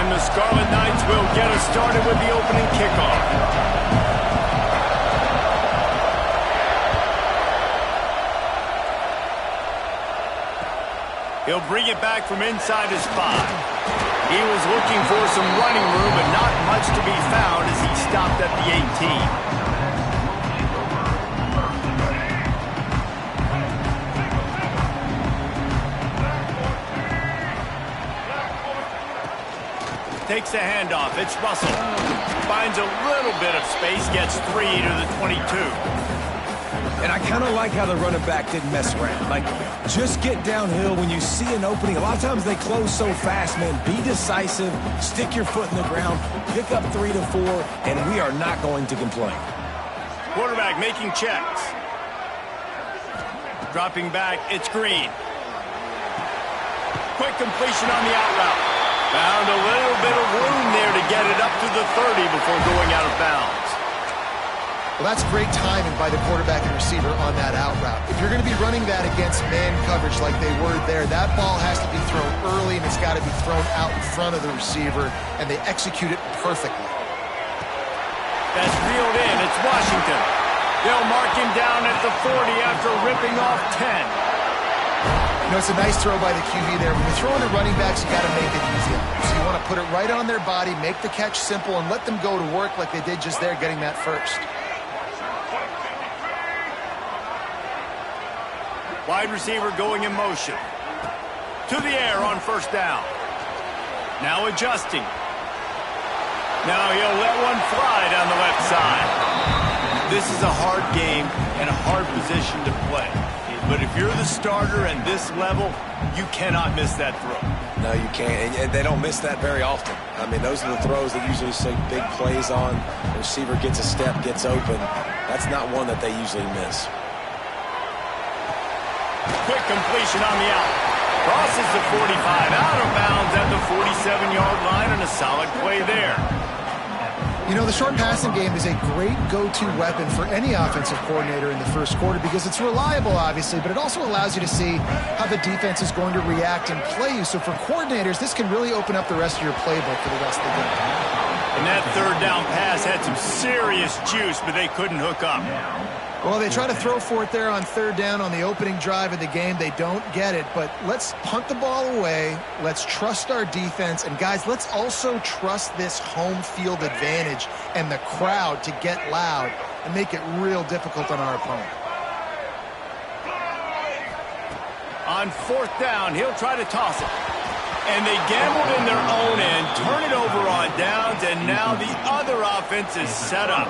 And the Scarlet Knights will get us started with the opening kickoff. He'll bring it back from inside his 5. He was looking for some running room, but not much to be found as he stopped at the 18. Takes a handoff. It's Russell. Finds a little bit of space. Gets 3 to the 22. And I kind of like how the running back didn't mess around. Like, just get downhill when you see an opening. A lot of times they close so fast, man. Be decisive. Stick your foot in the ground. Pick up 3 to 4, and we are not going to complain. Quarterback making checks. Dropping back. It's Green. Quick completion on the out route. Found a little bit of room there to get it up to the 30 before going out of bounds. Well, that's great timing by the quarterback and receiver on that out route. If you're going to be running that against man coverage like they were there, that ball has to be thrown early and it's got to be thrown out in front of the receiver, and they execute it perfectly. That's reeled in. It's Washington. They'll mark him down at the 40 after ripping off 10. You know, it's a nice throw by the QB there. When you're throwing to running backs, you got to make it easy. So you want to put it right on their body, make the catch simple, and let them go to work like they did just there, getting that first. Wide receiver going in motion. To the air on first down. Now adjusting. Now he'll let one fly down the left side. This is a hard game and a hard position to play. But if you're the starter and this level, you cannot miss that throw. No, you can't. And they don't miss that very often. I mean, those are the throws that usually see big plays on. The receiver gets a step, gets open. That's not one that they usually miss. Quick completion on the out. Crosses the 45, out of bounds at the 47-yard line, and a solid play there. You know, the short passing game is a great go-to weapon for any offensive coordinator in the first quarter because it's reliable, obviously, but it also allows you to see how the defense is going to react and play you. So for coordinators, this can really open up the rest of your playbook for the rest of the game. And that third down pass had some serious juice, but they couldn't hook up. Well, they try to throw for it there on third down on the opening drive of the game. They don't get it, but let's punt the ball away. Let's trust our defense. And, guys, let's also trust this home field advantage and the crowd to get loud and make it real difficult on our opponent. On fourth down, he'll try to toss it. And they gambled in their own end, turn it over on downs, and now the other offense is set up.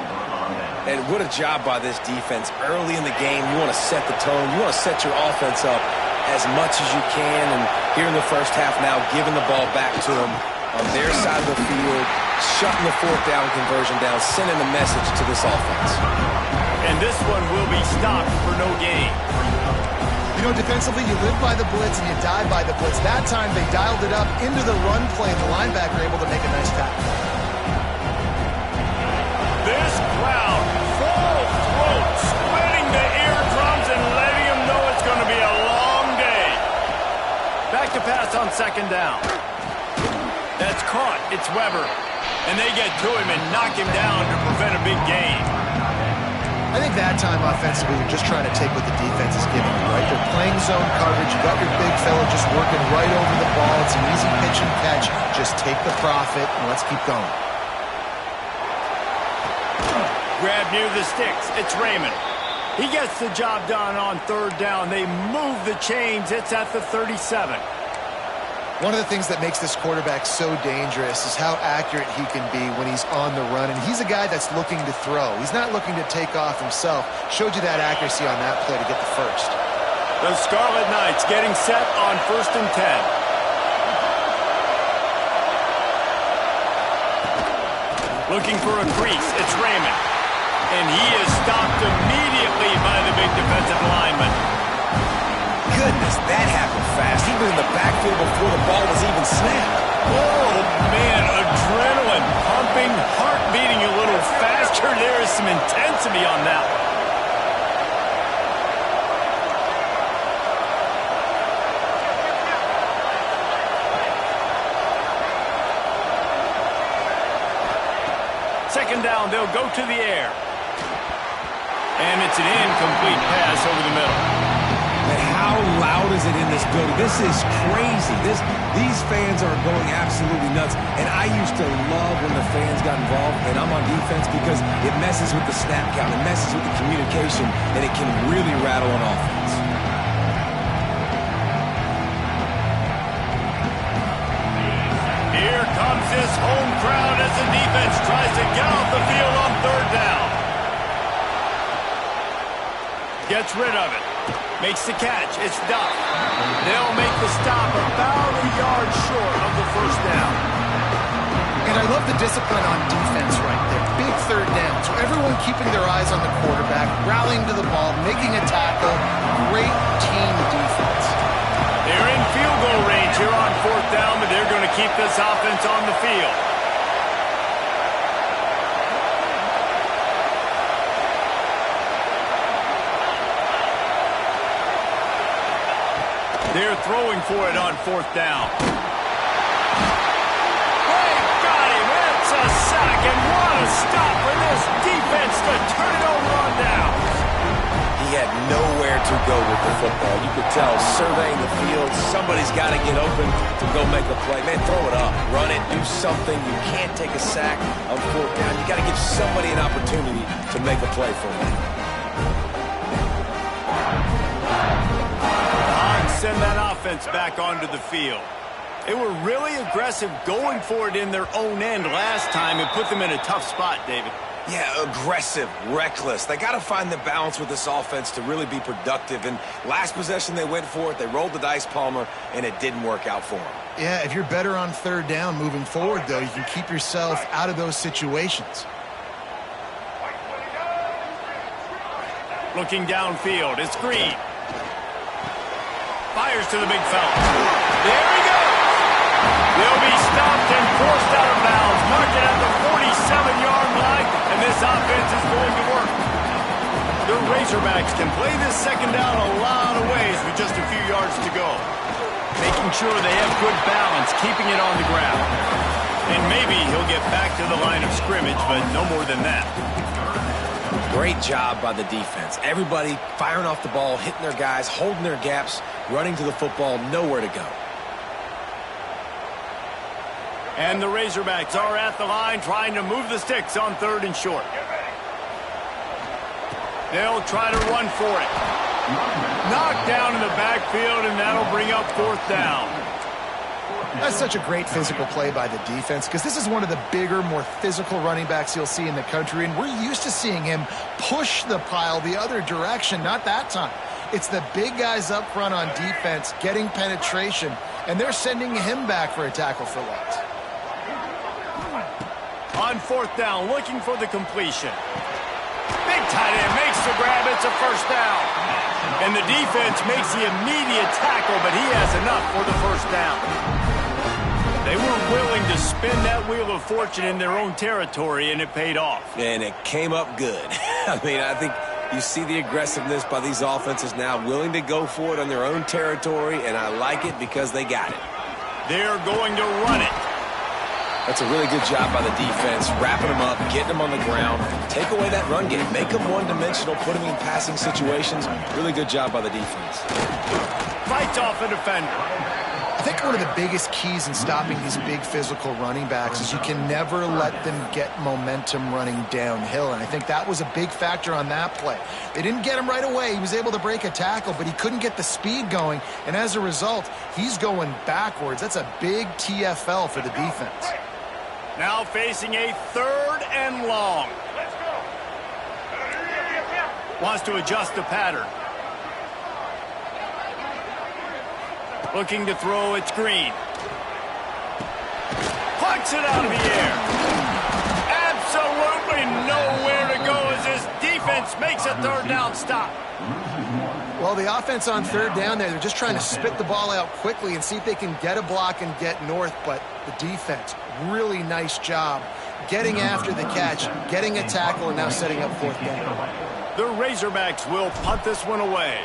And what a job by this defense. Early in the game, you want to set the tone. You want to set your offense up as much as you can. And here in the first half now, giving the ball back to them on their side of the field, shutting the fourth down conversion down, sending a message to this offense. And this one will be stopped for no gain. You know, defensively, you live by the blitz and you die by the blitz. That time, they dialed it up into the run play, and the linebacker able to make a nice tackle. This crowd, full throat, splitting the eardrums and letting them know it's going to be a long day. Back to pass on second down. That's caught. It's Weber. And they get to him and knock him down to prevent a big gain. I think that time offensively, you're just trying to take what the defense is giving you, right? They're playing zone coverage. You got your big fella just working right over the ball. It's an easy pitch and catch. Just take the profit and let's keep going. Grab near the sticks. It's Raymond. He gets the job done on third down. They move the chains. It's at the 37. One of the things that makes this quarterback so dangerous is how accurate he can be when he's on the run. And he's a guy that's looking to throw. He's not looking to take off himself. Showed you that accuracy on that play to get the first. The Scarlet Knights getting set on 1st and 10. Looking for a crease. It's Raymond. And he is stopped immediately by the big defensive lineman. Goodness, that happened fast. He was in the backfield before the ball was even snapped. Oh, man, adrenaline pumping, heart beating a little faster. There is some intensity on that one. second down, they'll go to the air. And it's an incomplete pass over the middle. And how loud is it in this building? This is crazy. These fans are going absolutely nuts. And I used to love when the fans got involved, and I'm on defense because it messes with the snap count, it messes with the communication, and it can really rattle an offense. Here comes this home crowd as the defense tries to get off the field on third down. Gets rid of it. Makes the catch. It's Duff. They'll make the stop about a yard short of the first down. And I love the discipline on defense right there. Big third down. So everyone keeping their eyes on the quarterback, rallying to the ball, making a tackle. Great team defense. They're in field goal range here on fourth down, but they're going to keep this offense on the field. They're throwing for it on fourth down. They got him. It's a sack, and what a stop for this defense to turn it over on downs. He had nowhere to go with the football. You could tell, surveying the field, somebody's got to get open to go make a play. Man, throw it up, run it, do something. You can't take a sack on fourth down. You got to give somebody an opportunity to make a play for him. Send that offense back onto the field. They were really aggressive going for it in their own end last time and put them in a tough spot, David. Yeah, aggressive, reckless. They got to find the balance with this offense to really be productive. And last possession, they went for it. They rolled the dice, Palmer, and it didn't work out for them. Yeah, if you're better on third down moving forward, though, you can keep yourself out of those situations. Looking downfield, it's Green. Fires to the big fella. There he goes. They'll be stopped and forced out of bounds. Mark it at the 47-yard line, and this offense is going to work. The Razorbacks can play this second down a lot of ways with just a few yards to go. Making sure they have good balance, keeping it on the ground. And maybe he'll get back to the line of scrimmage, but no more than that. Great job by the defense. Everybody firing off the ball, hitting their guys, holding their gaps, running to the football, nowhere to go. And the Razorbacks are at the line trying to move the sticks on third and short. They'll try to run for it. Knocked down in the backfield, and that'll bring up fourth down. That's such a great physical play by the defense because this is one of the bigger, more physical running backs you'll see in the country, and we're used to seeing him push the pile the other direction. Not that time. It's the big guys up front on defense getting penetration, and they're sending him back for a tackle for loss. On fourth down, looking for the completion. Big tight end makes the grab. It's a first down. And the defense makes the immediate tackle, but he has enough for the first down. They were willing to spin that wheel of fortune in their own territory, and it paid off. And it came up good. I mean, I think you see the aggressiveness by these offenses now, willing to go for it on their own territory, and I like it because they got it. They're going to run it. That's a really good job by the defense, wrapping them up, getting them on the ground. Take away that run game. Make them one-dimensional, put them in passing situations. Really good job by the defense. Fights off a defender. I think one of the biggest keys in stopping these big physical running backs is you can never let them get momentum running downhill, and I think that was a big factor on that play. They didn't get him right away. He was able to break a tackle, but he couldn't get the speed going, and as a result, he's going backwards. That's a big TFL for the defense. Now facing a third and long. Wants to adjust the pattern. Looking to throw, it's Green. Plucks it out of the air. Absolutely nowhere to go as this defense makes a third down stop. Well, the offense on third down there, they're just trying to spit the ball out quickly and see if they can get a block and get north, but the defense, really nice job getting after the catch, getting a tackle, and now setting up fourth down. The Razorbacks will punt this one away.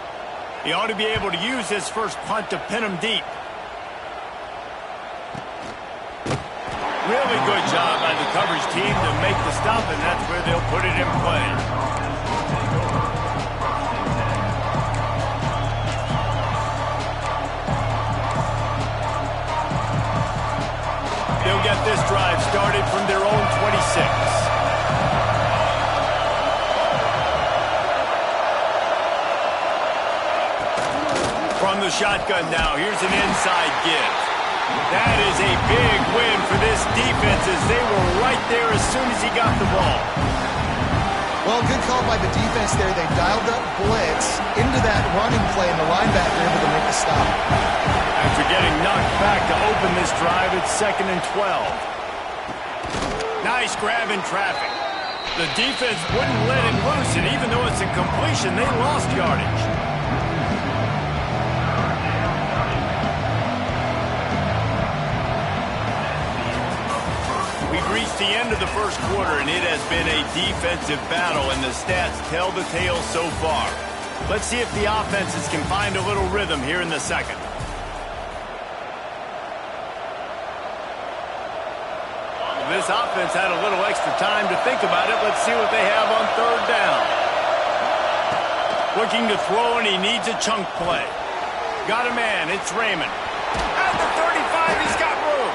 He ought to be able to use his first punt to pin him deep. Really good job by the coverage team to make the stop, and that's where they'll put it in play. They'll get this drive started from their own 26. From the shotgun now, here's an inside give. That is a big win for this defense as they were right there as soon as he got the ball. Well, good call by the defense there. They dialed up blitz into that running play, and the linebacker able to make the stop. After getting knocked back to open this drive, it's 2nd and 12. Nice grab in traffic. The defense wouldn't let him loose, and even though it's a completion, they lost yardage. We've reached the end of the first quarter, and it has been a defensive battle, and the stats tell the tale so far. Let's see if the offenses can find a little rhythm here in the second. This offense had a little extra time to think about it. Let's see what they have on 3rd down. Looking to throw, and he needs a chunk play. Got a man. It's Raymond. At the 35, he's got room.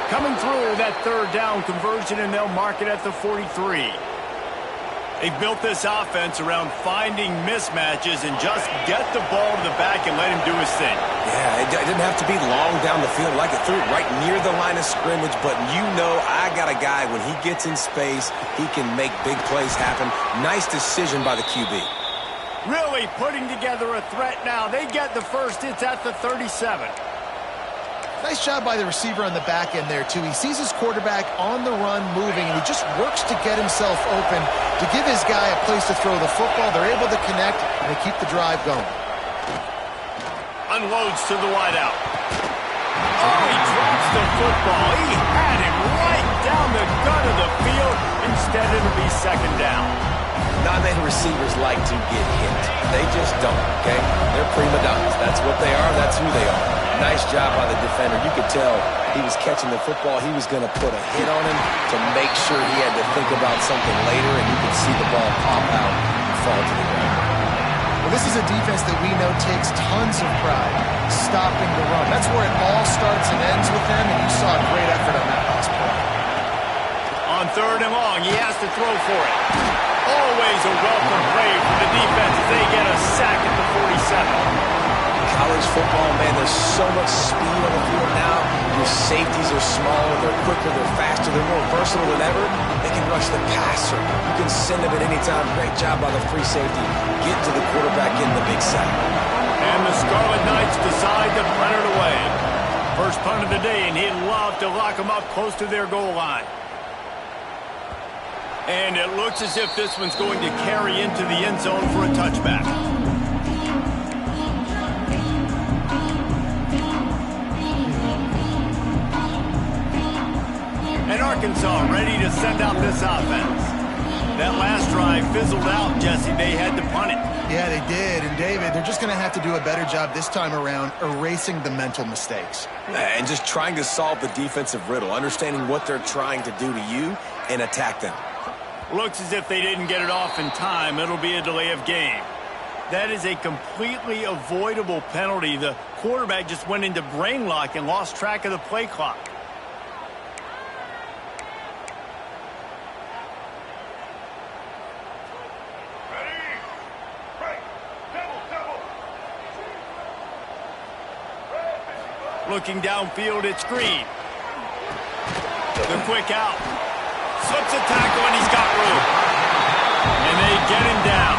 Coming through that 3rd down conversion, and they'll mark it at the 43. They've built this offense around finding mismatches and just get the ball to the back and let him do his thing. Yeah, it didn't have to be long down the field. Like it threw it right near the line of scrimmage, but you know I got a guy, when he gets in space, he can make big plays happen. Nice decision by the QB. Really putting together a threat now. They get the first. It's at the 37. Nice job by the receiver on the back end there, too. He sees his quarterback on the run moving, and he just works to get himself open to give his guy a place to throw the football. They're able to connect, and they keep the drive going. Unloads to the wideout. Oh, he drops the football. He had him right down the gut of the field. Instead, it'll be 2nd down. Not many receivers like to get hit. They just don't, okay? They're prima donnas. That's what they are. That's who they are. Nice job by the defender. You could tell he was catching the football. He was going to put a hit on him to make sure he had to think about something later, and you could see the ball pop out and fall to the ground. Well, this is a defense that we know takes tons of pride stopping the run. That's where it all starts and ends with them, and you saw a great effort on that last play. On 3rd and long, he has to throw for it. Always a welcome play for the defense as they get a sack at the 47. College football, man, there's so much speed on the field now. Your safeties are smaller, they're quicker, they're faster, they're more versatile than ever. They can rush the passer. You can send them at any time. Great job by the free safety. Get to the quarterback, getting the big sack. And the Scarlet Knights decide to punt it away. First punt of the day, and he'd love to lock them up close to their goal line. And it looks as if this one's going to carry into the end zone for a touchback. And Arkansas ready to send out this offense. That last drive fizzled out, Jesse. They had to punt it. Yeah, they did. And, David, they're just going to have to do a better job this time around erasing the mental mistakes. And just trying to solve the defensive riddle, understanding what they're trying to do to you and attack them. Looks as if they didn't get it off in time. It'll be a delay of game. That is a completely avoidable penalty. The quarterback just went into brain lock and lost track of the play clock. Looking downfield, it's Green. The quick out. Slips a tackle, and he's got room. And they get him down.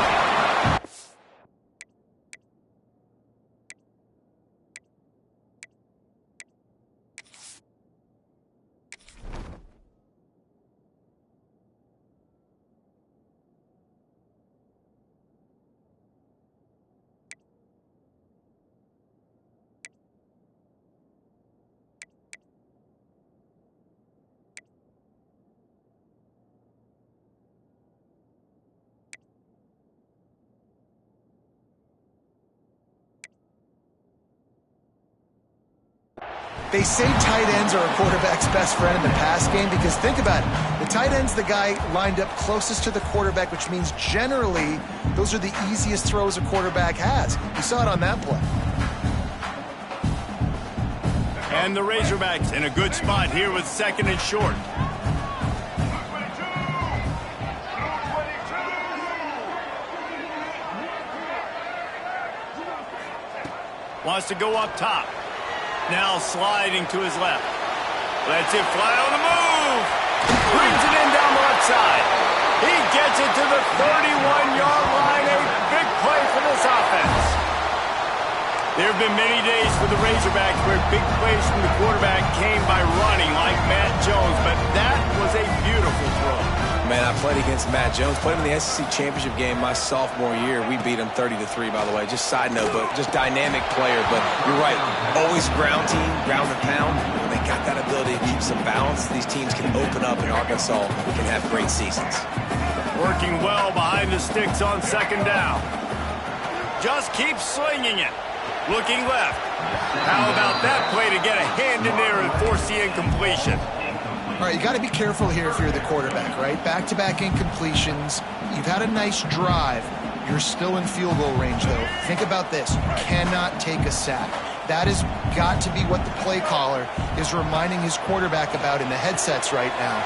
They say tight ends are a quarterback's best friend in the pass game because think about it. The tight end's the guy lined up closest to the quarterback, which means generally those are the easiest throws a quarterback has. You saw it on that play. And the Razorbacks in a good spot here with 2nd and short. Wants to go up top. Now sliding to his left. Lets it fly on the move. Brings it in down the left side. He gets it to the 31-yard line. A big play for this offense. There have been many days for the Razorbacks where big plays from the quarterback came by running like Matt Jones, but that was a beautiful throw. Man, I played against Matt Jones. Played him in the SEC Championship game my sophomore year. We beat him 30-3, by the way. Just side note, but just dynamic player. But you're right. Always ground team, ground and pound. When they got that ability to keep some balance, these teams can open up, and Arkansas can have great seasons. Working well behind the sticks on 2nd down. Just keep slinging it. Looking left. How about that play to get a hand in there and force the incompletion? All right, you got to be careful here if you're the quarterback, right? Back-to-back incompletions. You've had a nice drive. You're still in field goal range, though. Think about this. You cannot take a sack. That has got to be what the play caller is reminding his quarterback about in the headsets right now.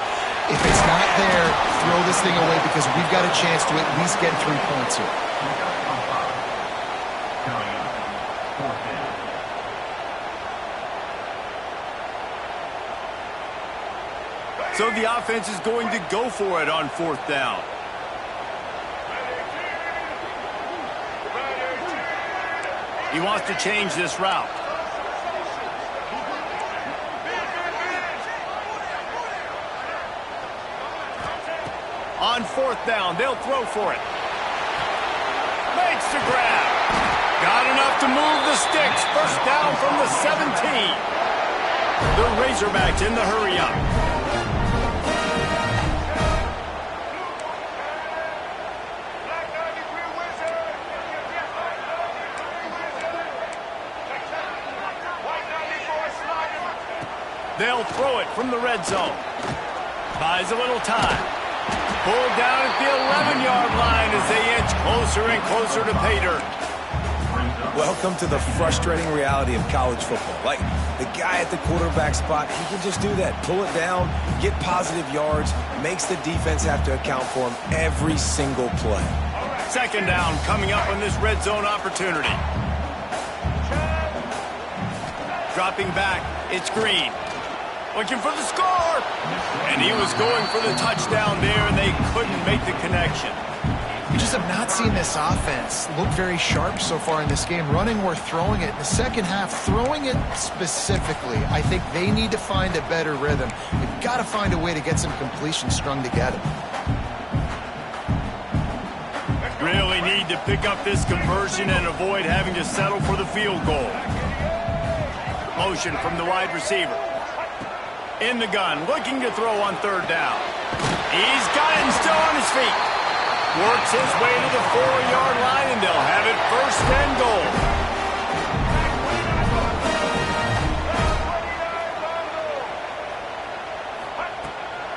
If it's not there, throw this thing away because we've got a chance to at least get 3 points here. So the offense is going to go for it on 4th down. He wants to change this route. On 4th down, they'll throw for it. Makes the grab. Got enough to move the sticks. 1st down from the 17. The Razorbacks in the hurry up. They'll throw it from the red zone. Buys a little time. Pulled down at the 11-yard line as they inch closer and closer to pay dirt. Welcome to the frustrating reality of college football. Like, the guy at the quarterback spot, he can just do that. Pull it down, get positive yards, makes the defense have to account for him every single play. 2nd down coming up on this red zone opportunity. Dropping back, it's Green. Looking for the score. And he was going for the touchdown there, and they couldn't make the connection. We just have not seen this offense look very sharp so far in this game, running or throwing it. In the second half, throwing it specifically, I think they need to find a better rhythm. They've got to find a way to get some completions strung together. Really need to pick up this conversion and avoid having to settle for the field goal. Motion from the wide receiver. In the gun, looking to throw on 3rd down. He's got it and still on his feet. Works his way to the 4-yard line, and they'll have it 1st and goal.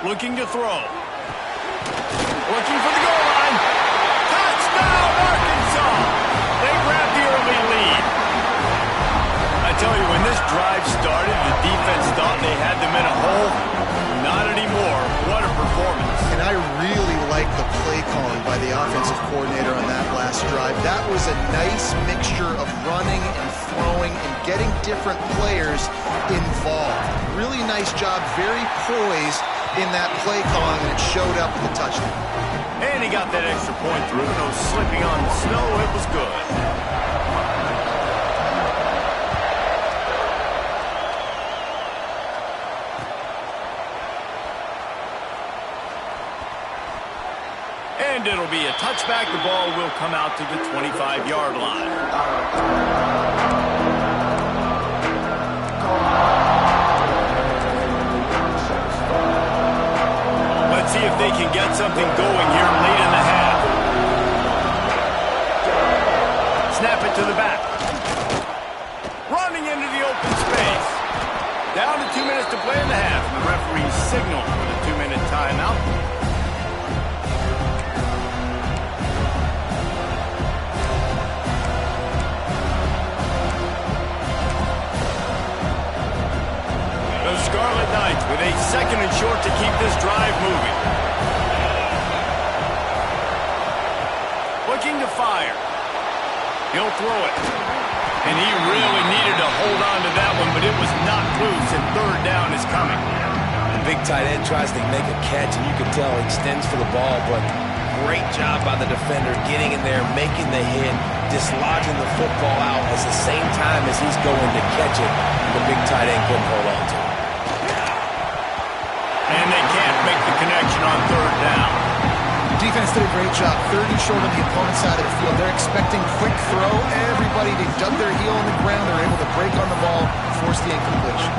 Looking to throw. Looking for the goal line. Touchdown, Arkansas! They grab the early lead. I tell you, when this drive started, the defense thought they had them in a hole. Not anymore. What a performance. And I really like the play calling by the offensive coordinator on that last drive. That was a nice mixture of running and throwing and getting different players involved. Really nice job, very poised in that play calling, and it showed up with the touchdown. And he got that extra point through. No slipping on the snow. It was good. And it'll be a touchback. The ball will come out to the 25-yard line. Let's see if they can get something going here late in the half. Snap it to the back. Running into the open space. Down to 2 minutes to play in the half. The referee signal for the 2-minute timeout. The Scarlet Knights with a 2nd and short to keep this drive moving. Looking to fire. He'll throw it. And he really needed to hold on to that one, but it was knocked loose, and 3rd down is coming. The big tight end tries to make a catch, and you can tell he extends for the ball, but great job by the defender getting in there, making the hit, dislodging the football out at the same time as he's going to catch it. The big tight end couldn't hold on to it. And they can't make the connection on 3rd down. Defense did a great job. 30 short on the opponent's side of the field. They're expecting quick throw. Everybody, they dug their heel on the ground. They're able to break on the ball, force the incompletion.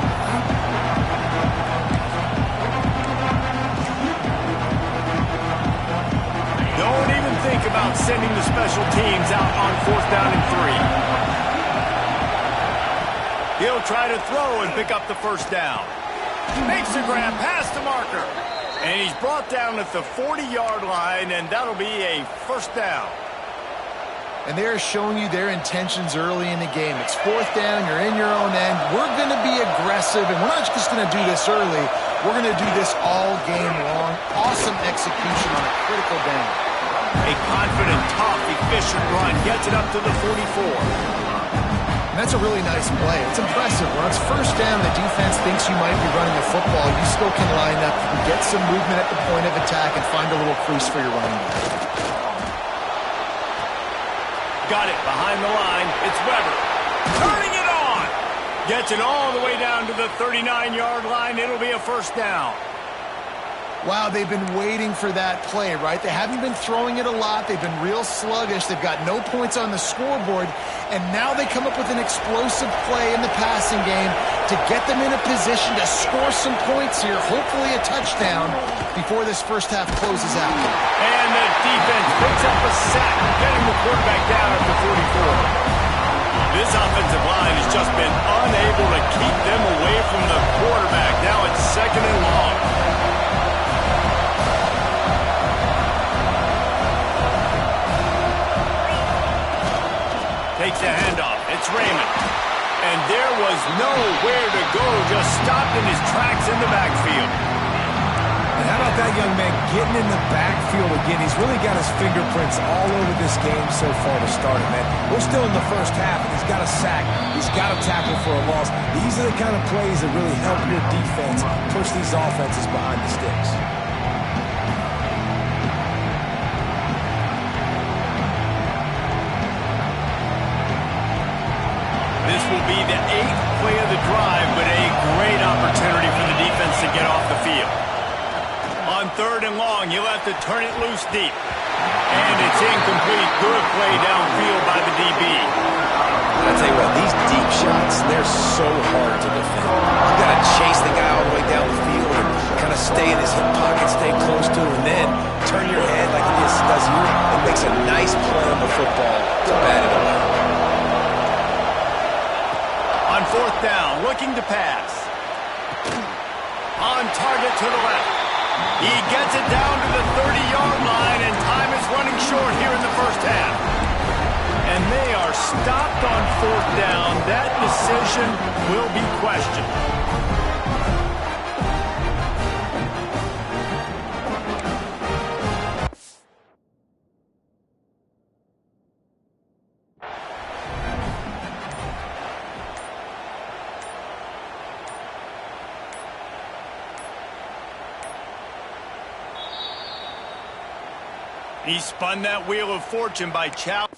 Don't even think about sending the special teams out on 4th down and 3. He'll try to throw and pick up the 1st down. Makes the grab past the marker. And he's brought down at the 40-yard line, and that'll be a 1st down. And they're showing you their intentions early in the game. It's 4th down, you're in your own end. We're going to be aggressive, and we're not just going to do this early. We're going to do this all game long. Awesome execution on a critical down. A confident, tough, efficient run gets it up to the 44. And that's a really nice play. It's impressive. When it's 1st down, the defense thinks you might be running the football. You still can line up, you can get some movement at the point of attack, and find a little crease for your running back. Got it behind the line. It's Weber. Turning it on. Gets it all the way down to the 39-yard line. It'll be a 1st down. Wow, they've been waiting for that play, right? They haven't been throwing it a lot. They've been real sluggish. They've got no points on the scoreboard. And now they come up with an explosive play in the passing game to get them in a position to score some points here, hopefully a touchdown, before this 1st half closes out. And the defense picks up a sack, getting the quarterback down at the 44. This offensive line has just been unable to keep them away from the quarterback. Now it's 2nd and long. Takes a handoff. It's Raymond. And there was nowhere to go. Just stopped in his tracks in the backfield. And how about that young man getting in the backfield again? He's really got his fingerprints all over this game so far to start it, man. We're still in the 1st half, and he's got a sack. He's got a tackle for a loss. These are the kind of plays that really help your defense push these offenses behind the sticks. This will be the 8th play of the drive, but a great opportunity for the defense to get off the field. On 3rd and long, he'll have to turn it loose deep. And it's incomplete. Good play downfield by the DB. I'll tell you what, these deep shots, they're so hard to defend. You got to chase the guy all the way down the field and kind of stay in his hip pocket, stay close to him, and then turn your head like he just does here. It makes a nice play on the football to bat it away. On 4th down, looking to pass. On target to the left. He gets it down to the 30-yard line, and time is running short here in the 1st half. And they are stopped on 4th down. That decision will be questioned. He spun that wheel of fortune by challenging.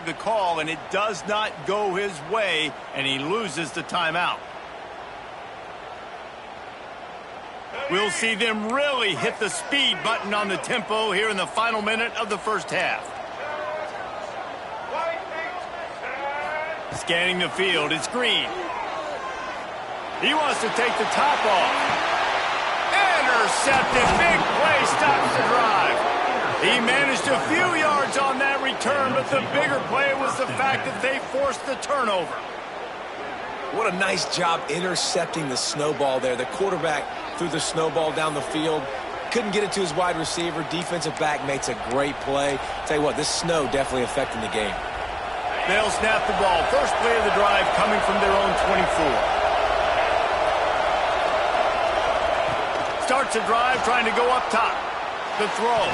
The call, and it does not go his way, and he loses the timeout. We'll see them really hit the speed button on the tempo here in the final minute of the 1st half. Scanning the field, it's Green. He wants to take the top off. Intercepted, big play, stops the drive. He managed a few yards on that return, but the bigger play was the fact that they forced the turnover. What a nice job intercepting the snowball there. The quarterback threw the snowball down the field. Couldn't get it to his wide receiver. Defensive back makes a great play. Tell you what, this snow definitely affecting the game. They'll snap the ball. First play of the drive coming from their own 24. Starts a drive trying to go up top. The throw.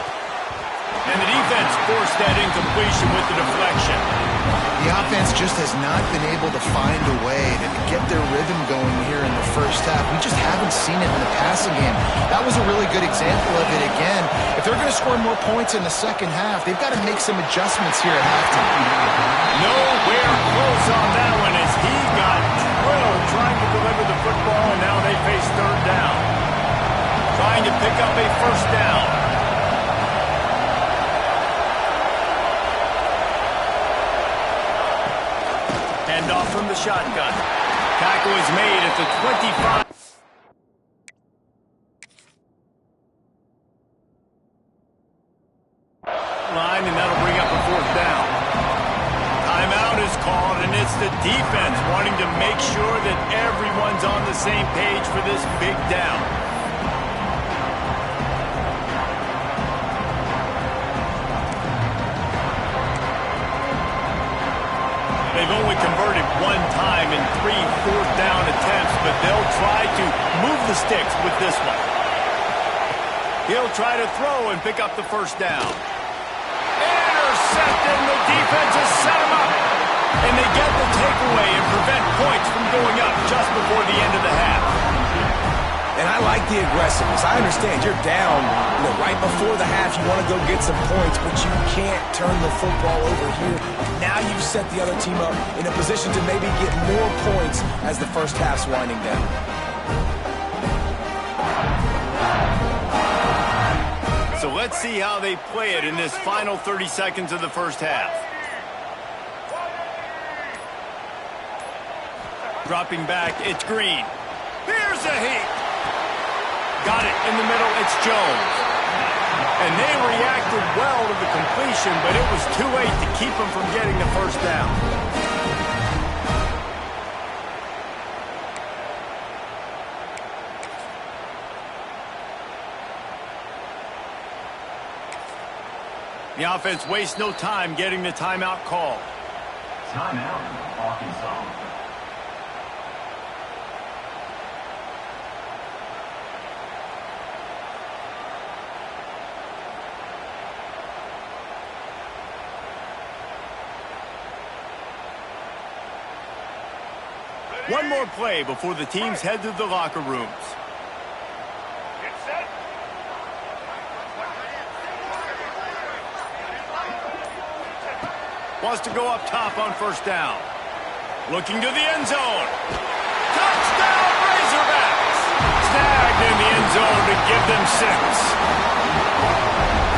And the defense forced that incompletion with the deflection. The offense just has not been able to find a way to get their rhythm going here in the first half. We just haven't seen it in the passing game. That was a really good example of it again. If they're going to score more points in the second half, they've got to make some adjustments here at halftime. Nowhere close on that one as he got drilled trying to deliver the football, and now they face third down. Trying to pick up a first down. Off from the shotgun. Tackle is made at the 25. Line, and that'll bring up a fourth down. Timeout is called, and it's the defense wanting to make sure that everyone's on the same page for this big down. They've only converted one time in 3 fourth-down attempts, but they'll try to move the sticks with this one. He'll try to throw and pick up the first down. Intercepted, and the defense has set him up. And they get the takeaway and prevent points from going up just before the end of the half. And I like the aggressiveness. I understand you're down, right before the half. You want to go get some points, but you can't turn the football over here. Now you've set the other team up in a position to maybe get more points as the first half's winding down. So let's see how they play it in this final 30 seconds of the first half. Dropping back, it's Green. Here's a heat. Got it in the middle, it's Jones. And they reacted well to the completion, but it was too late to keep them from getting the first down. The offense wastes no time getting the timeout call. Timeout, Arkansas. One more play before the teams head to the locker rooms. Wants to go up top on first down. Looking to the end zone. Touchdown, Razorbacks! Snagged in the end zone to give them 6.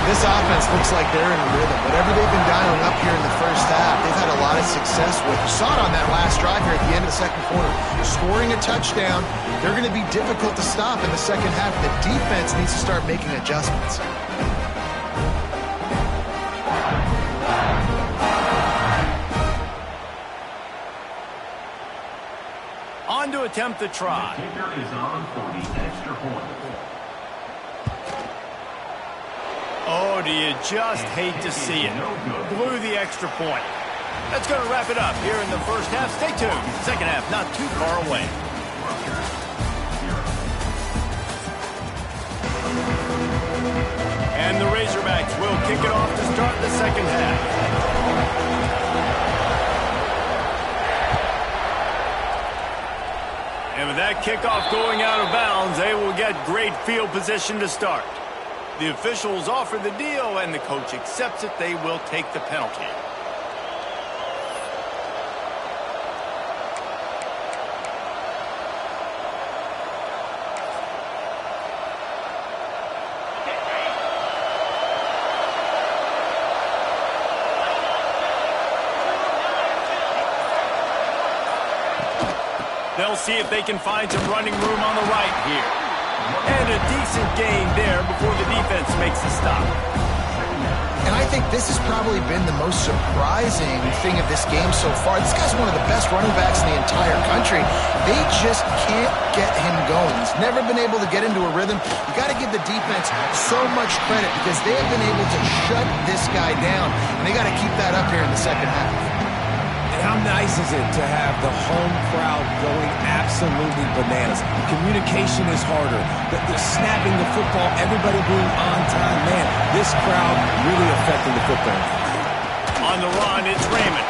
This offense looks like they're in rhythm. Whatever they've been dialing up here in the first half, they've had a lot of success with. You saw it on that last drive here at the end of the second quarter. Scoring a touchdown, they're going to be difficult to stop in the second half. The defense needs to start making adjustments. On to attempt the try. The kicker is on for the extra point. Oh, do you just hate to see it? Blew the extra point. That's going to wrap it up here in the first half. Stay tuned. Second half not too far away. And the Razorbacks will kick it off to start the second half. And with that kickoff going out of bounds, they will get great field position to start. The officials offer the deal, and the coach accepts it. They will take the penalty. they'll see if they can find some running room on the right here. And a decent gain there before the defense makes a stop. And I think this has probably been the most surprising thing of this game so far. This guy's one of the best running backs in the entire country. They just can't get him going. He's never been able to get into a rhythm. You got to give the defense so much credit because they have been able to shut this guy down, and they got to keep that up here in the second half. And how nice is it to have the home crowd going absolutely bananas? Communication is harder. The snapping the football, everybody being on time. Man, this crowd really affecting the football. On the run, it's Raymond.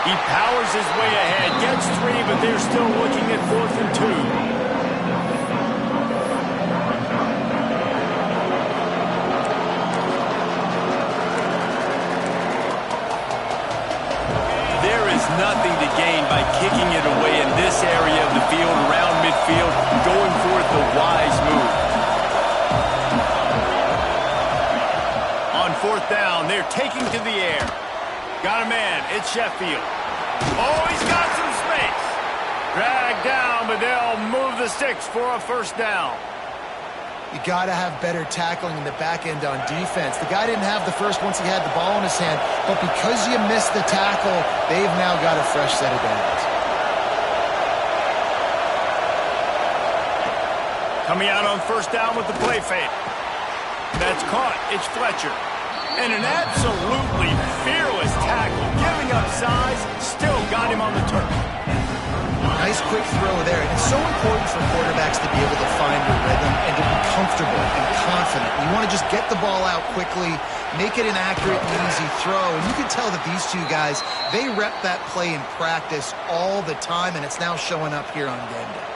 He powers his way ahead, gets 3, but they're still looking at 4th and 2. Nothing to gain by kicking it away in this area of the field, around midfield, going for it the wise move. On 4th down, they're taking to the air. Got a man, it's Sheffield. Oh, he's got some space. Dragged down, but they'll move the sticks for a 1st down. You got to have better tackling in the back end on defense. The guy didn't have the first once he had the ball in his hand, but because you missed the tackle, they've now got a fresh set of downs. Coming out on 1st down with the play fake. That's caught. It's Fletcher. And an absolutely fearless tackle. Giving up size, still got him on the turf. Nice quick throw there, and it's so important for quarterbacks to be able to find a rhythm and to be comfortable and confident. You want to just get the ball out quickly, make it an accurate and easy throw, and you can tell that these two guys, they rep that play in practice all the time, and it's now showing up here on game day.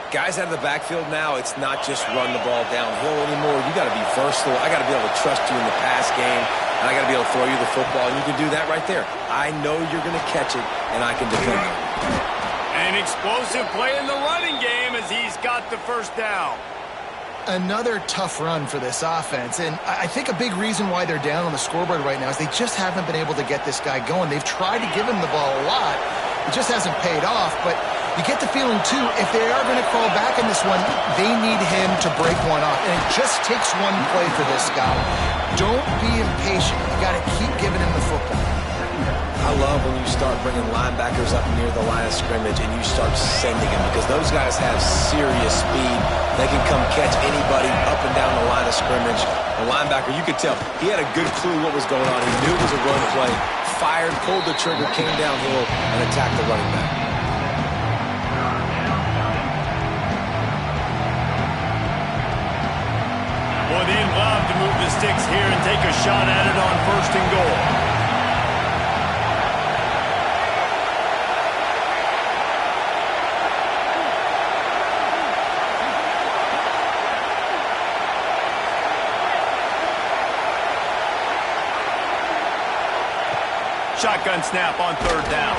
Guys out of the backfield now, it's not just run the ball downhill anymore. You got to be versatile. I got to be able to trust you in the pass game, and I got to be able to throw you the football, and you can do that right there. I know you're going to catch it, and I can defend it. An explosive play in the running game as he's got the 1st down. Another tough run for this offense, and I think a big reason why they're down on the scoreboard right now is they just haven't been able to get this guy going. They've tried to give him the ball a lot. It just hasn't paid off, but you get the feeling, too, if they are going to crawl back in this one, they need him to break one off, and it just takes one play for this guy. Don't be impatient. You got to keep giving him the football. I love when you start bringing linebackers up near the line of scrimmage and you start sending them because those guys have serious speed. They can come catch anybody up and down the line of scrimmage. The linebacker, you could tell, he had a good clue what was going on. He knew it was a run play, fired, pulled the trigger, came downhill, and attacked the running back. Boy, they'd love to move the sticks here and take a shot at it on 1st and goal. Shotgun snap on 3rd down.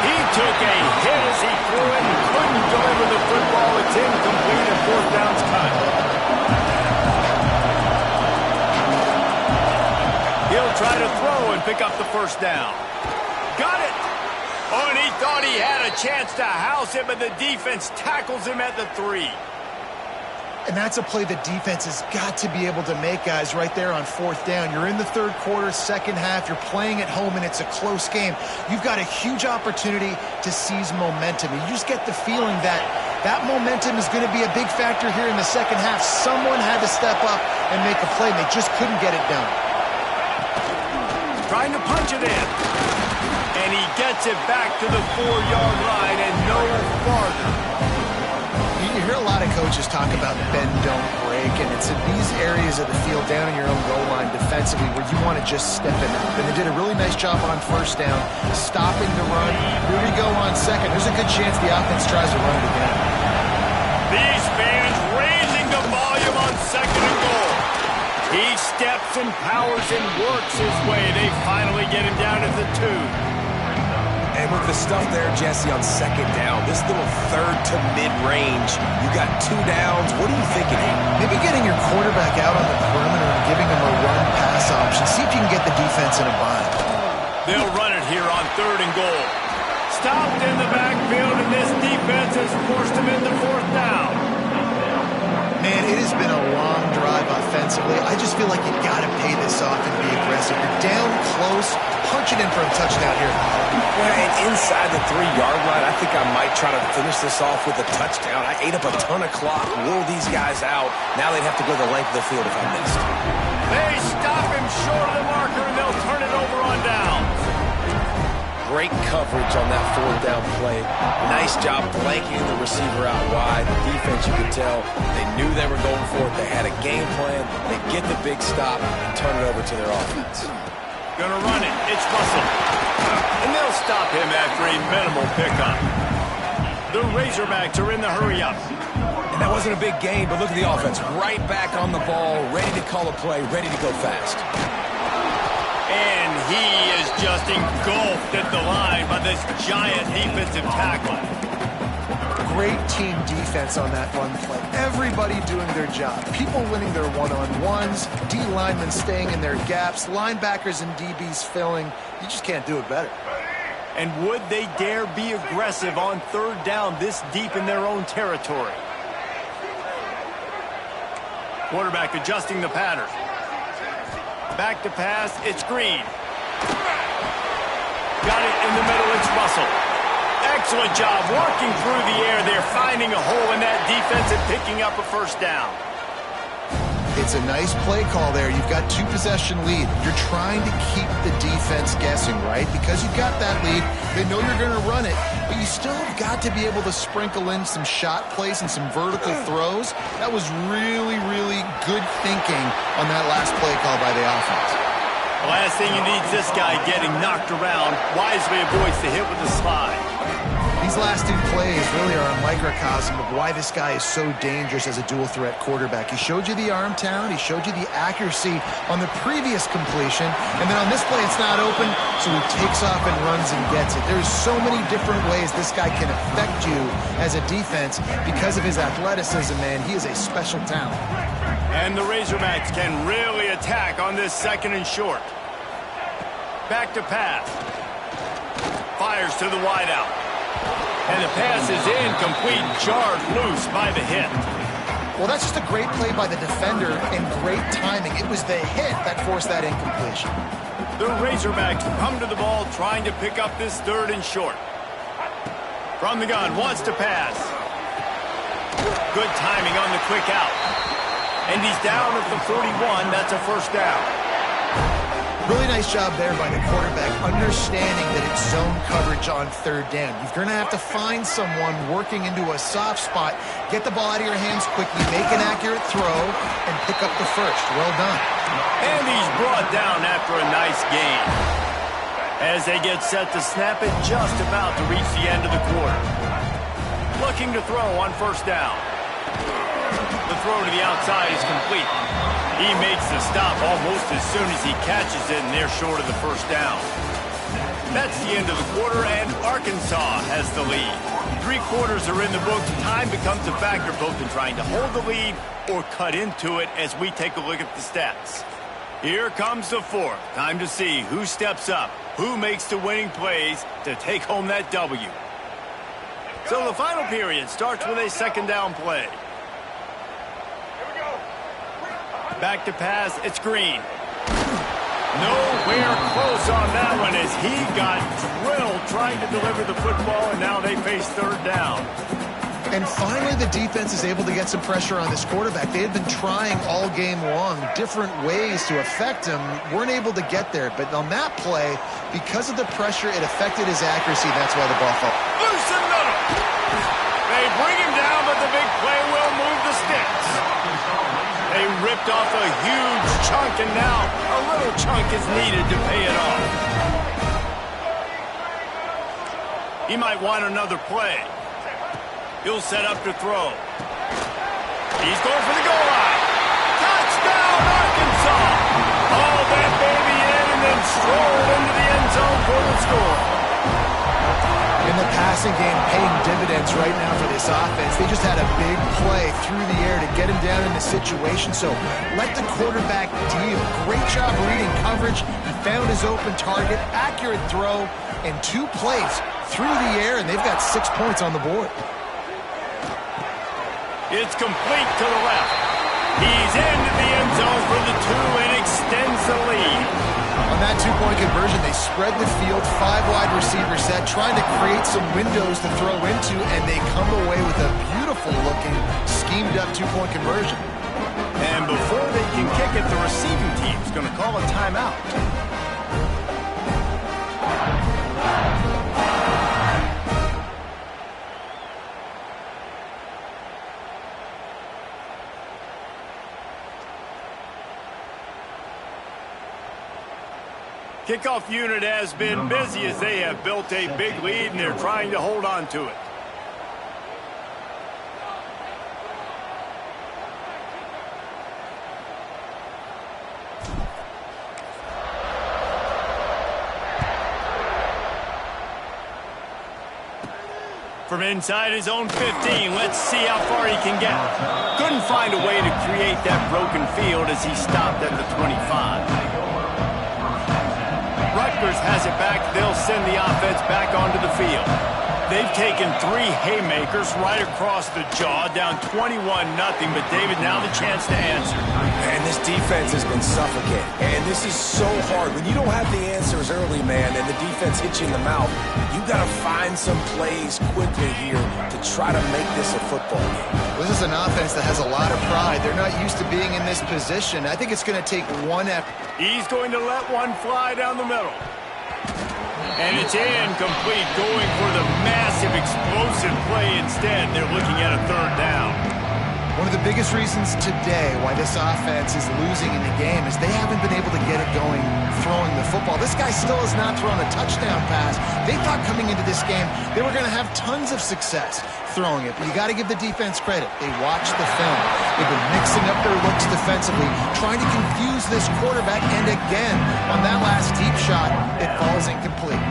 He took a hit as he threw it and couldn't go with the football. It's incomplete and 4th down's cut. He'll try to throw and pick up the 1st down. Got it! Oh, and he thought he had a chance to house it, but the defense tackles him at the 3. And that's a play the defense has got to be able to make, guys, right there on 4th down. You're in the 3rd quarter, 2nd half. You're playing at home, and it's a close game. You've got a huge opportunity to seize momentum. And you just get the feeling that that momentum is going to be a big factor here in the 2nd half. Someone had to step up and make a play, and they just couldn't get it done. Trying to punch it in. And he gets it back to the 4-yard line and no farther. You hear a lot of coaches talk about bend, don't break, and it's in these areas of the field down in your own goal line defensively where you want to just step it up. And they did a really nice job on 1st down, stopping the run. Here we go on 2nd. There's a good chance the offense tries to run it again. These fans raising the volume on 2nd and goal. He steps and powers and works his way. They finally get him down at the 2. And with the stuff there, Jesse, on 2nd down, this little 3rd to mid-range, you got 2 downs. What are you thinking here? Maybe getting your quarterback out on the perimeter and giving him a run-pass option. See if you can get the defense in a bind. They'll run it here on 3rd and goal. stopped in the backfield, and this defense has forced him into fourth down. Man, it has been a long drive offensively. I just feel like you got to pay this off and be aggressive. You're down close, punch it in for a touchdown here. Yeah, and inside the 3-yard line, I think I might try to finish this off with a touchdown. I ate up a ton of clock, wore these guys out. Now they'd have to go the length of the field if I missed. They stop him short of the marker, and they'll turn it over on downs. Great coverage on that 4th down play. Nice job blanketing the receiver out wide. The defense, you could tell, they knew they were going for it. They had a game plan. They get the big stop and turn it over to their offense. Gonna run it. It's Russell. And they'll stop him after a minimal pickup. The Razorbacks are in the hurry-up. And that wasn't a big game, but look at the offense. Right back on the ball, ready to call a play, ready to go fast. And he is just engulfed at the line by this giant defensive tackle. Great team defense on that run play. Everybody doing their job. People winning their one-on-ones, D linemen staying in their gaps, linebackers and DBs filling. You just can't do it better. And would they dare be aggressive on 3rd down this deep in their own territory? Quarterback adjusting the pattern. Back to pass, it's Green. Got it in the middle, it's Russell. Excellent job working through the air there, finding a hole in that defense and picking up a 1st down. It's a nice play call there. You've got 2-possession lead. You're trying to keep the defense guessing, right? Because you've got that lead, they know you're going to run it, but you still have got to be able to sprinkle in some shot plays and some vertical throws. That was really, really good thinking on that last play call by the offense. The last thing you need is this guy getting knocked around. Wisely avoids the hit with the slide. These last 2 plays really are a microcosm of why this guy is so dangerous as a dual-threat quarterback. He showed you the arm talent. He showed you the accuracy on the previous completion. And then on this play, it's not open, so he takes off and runs and gets it. There's so many different ways this guy can affect you as a defense because of his athleticism, man. He is a special talent. And the Razorbacks can really attack on this 2nd and short. Back to pass. Fires to the wideout. And the pass is incomplete, jarred loose by the hit. Well, that's just a great play by the defender and great timing. It was the hit that forced that incompletion. The Razorbacks come to the ball trying to pick up this 3rd and short. From the gun, wants to pass. Good timing on the quick out. And he's down at the 41. That's a 1st down. Really nice job there by the quarterback, understanding that it's zone coverage on 3rd down. You're going to have to find someone working into a soft spot, get the ball out of your hands quickly, make an accurate throw, and pick up the 1st. Well done. And he's brought down after a nice gain. As they get set to snap it, just about to reach the end of the quarter. Looking to throw on 1st down. The throw to the outside is complete. He makes the stop almost as soon as he catches it, and they're short of the 1st down. That's the end of the quarter, and Arkansas has the lead. 3 quarters are in the books. Time becomes a factor both in trying to hold the lead or cut into it as we take a look at the stats. Here comes the 4th. Time to see who steps up, who makes the winning plays to take home that W. So the final period starts with a 2nd down play. Back to pass, it's Green. Nowhere close on that one as he got drilled trying to deliver the football, and now they face 3rd down. And finally, the defense is able to get some pressure on this quarterback. They had been trying all game long different ways to affect him, weren't able to get there. But on that play, because of the pressure, it affected his accuracy, and that's why the ball fell. Loose in the middle. They bring him down, but the big play will move the sticks. They ripped off a huge chunk, and now a little chunk is needed to pay it off. He might want another play. He'll set up to throw. He's going for the goal line. Touchdown, Arkansas! Hauled that baby in and then strolled into the end zone for the score. In the passing game, paying dividends right now for this offense. They just had a big play through the air to get him down in the situation. So let the quarterback deal. Great job reading coverage. He found his open target, accurate throw, and 2 plays through the air, and they've got 6 points on the board. It's complete to the left. He's into the end zone for the 2 and extends the lead. On that 2-point conversion, they spread the field, 5 wide receiver set, trying to create some windows to throw into, and they come away with a beautiful-looking, schemed-up 2-point conversion. And before they can kick it, the receiving team's going to call a timeout. Kickoff unit has been busy as they have built a big lead, and they're trying to hold on to it. From inside his own 15, let's see how far he can get. Couldn't find a way to create that broken field as he stopped at the 25. Rutgers has it back. They'll send the offense back onto the field. They've taken 3 haymakers right across the jaw, down 21-0, but David, now the chance to answer. And this defense has been suffocating. And this is so hard. When you don't have the answers early, man, and the defense hits you in the mouth, you got to find some plays quickly here to try to make this a football game. This is an offense that has a lot of pride. They're not used to being in this position. I think it's going to take one effort. He's going to let one fly down the middle. And it's incomplete, going for the massive explosive play instead. They're looking at a 3rd down. One of the biggest reasons today why this offense is losing in the game is they haven't been able to get it going throwing the football. This guy still has not thrown a touchdown pass. They thought coming into this game they were going to have tons of success throwing it, but you got to give the defense credit. They watched the film. They've been mixing up their looks defensively, trying to confuse this quarterback, and again, on that last deep shot, it falls incomplete.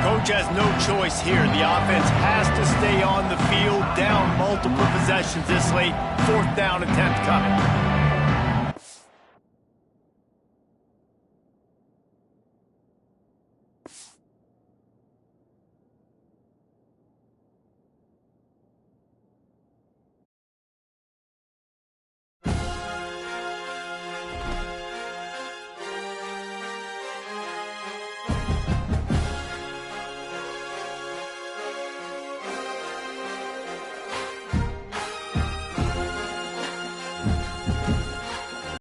Coach has no choice here. The offense has to stay on the field, down multiple possessions this late. 4th down attempt coming.